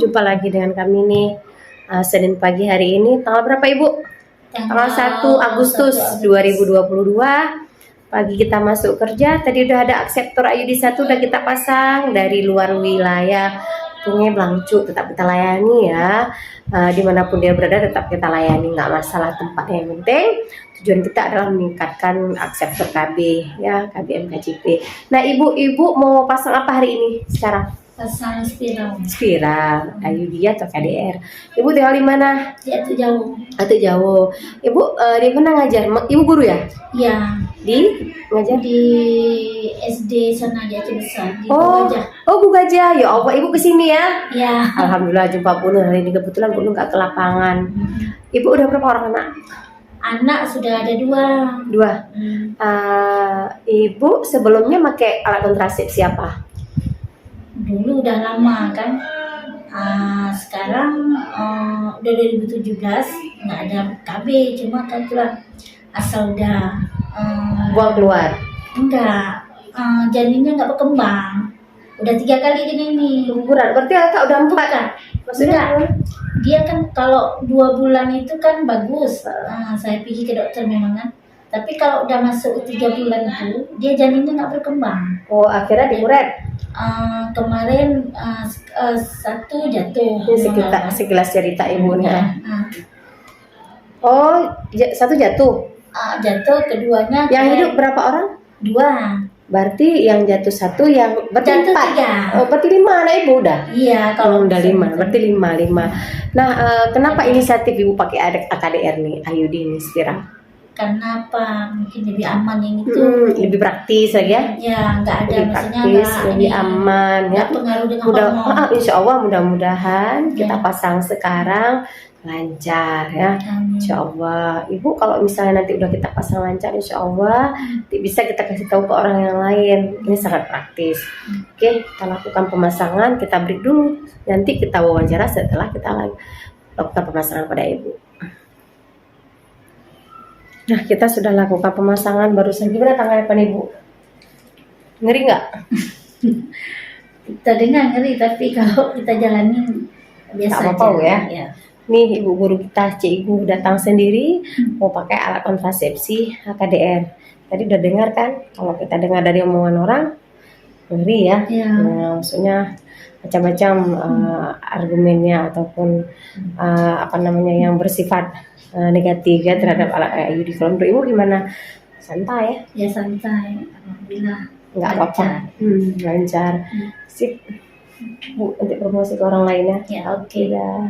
jumpa lagi dengan kami nih Senin pagi hari ini. Tanggal berapa Ibu? Tanggal 1 Agustus 2022. Pagi kita masuk kerja. Tadi udah ada akseptor IUD 1 udah kita pasang dari luar wilayah Sungai Blangcu. Tetap kita layani ya. Dimanapun dia berada tetap kita layani, nggak masalah tempatnya. Yang penting tujuan kita adalah meningkatkan akseptor KB ya, KBM KJP. Nah ibu mau pasang apa hari ini sekarang? Pasang spiral. Spiral, IUD atau KDR. Ibu tinggal di mana? Di Atu Jauh. Atu Jauh. Ibu di mana ngajar? Ibu guru ya? Iya. Di ngajar di SD sana di Aceh Besar di Oh, Gajah. Bu Gajah. Ya Allah, Ibu kesini ya? Ya. Alhamdulillah jumpa Bunu hari ini. Kebetulan Bunu nggak ke lapangan. Ibu udah berapa orang anak? Anak sudah ada 2. 2. Ibu sebelumnya pakai alat kontrasepsi apa? Dulu udah lama kan. Sekarang udah 2017 nggak ada KB, cuma kan asal udah Buang keluar. enggak, janinnya nggak berkembang. Udah 3 kali ini. Keguguran. Berarti kakak udah 4. Bukan. Maksudnya? Dia kan kalau 2 bulan itu kan bagus. Saya pergi ke dokter memang kan. Tapi kalau udah masuk 3 bulan itu dia janinnya nggak berkembang. Oh, akhirnya diuret. Kemarin satu jatuh. Ini sekilas cerita ibunya. Nah, Oh, satu jatuh. jatuh, keduanya. Yang hidup berapa orang? 2. Berarti yang jatuh 1, yang berarti Jatuh 4. 3. Oh, berarti 5 anak ibu udah. Iya, kalau udah 5, berarti 5. Nah, kenapa inisiatif ibu pakai AKDR nih, IUD ini spiral? Karena apa? Mungkin lebih aman yang itu. Lebih praktis lagi ya? Ya, nggak ada Lebih maksudnya praktis, lebih aman ya. nggak pengaruh dengan hormon. Insya Allah mudah-mudahan kita Ya. pasang sekarang lancar ya. Amin. Insya Allah. Ibu kalau misalnya nanti udah kita pasang lancar, Insya Allah bisa kita kasih tahu ke orang yang lain. Ini sangat praktis. Oke, kita lakukan pemasangan, kita break dulu. Nanti kita wawancara setelah kita lakukan pemasangan pada ibu. Nah, kita sudah lakukan pemasangan barusan. Gimana tanggapan ibu? Ngeri nggak? Kita dengar ngeri, tapi kalau kita jalanin biasa Tak apa-apa aja. ya. Nih ibu guru kita, Cikgu datang sendiri mau pakai alat kontrasepsi KDR. Tadi udah dengar kan? Kalau kita dengar dari omongan orang, ngeri ya. Ya. Nah, maksudnya macam-macam argumennya ataupun yang bersifat negatif ya terhadap alat IUD. Kalau menurut ibu gimana? Santai ya? Ya santai, alhamdulillah. Nggak apa-apa. Lancar. Sip. Bu, nanti promosi ke orang lain ya. Ya oke. Ya.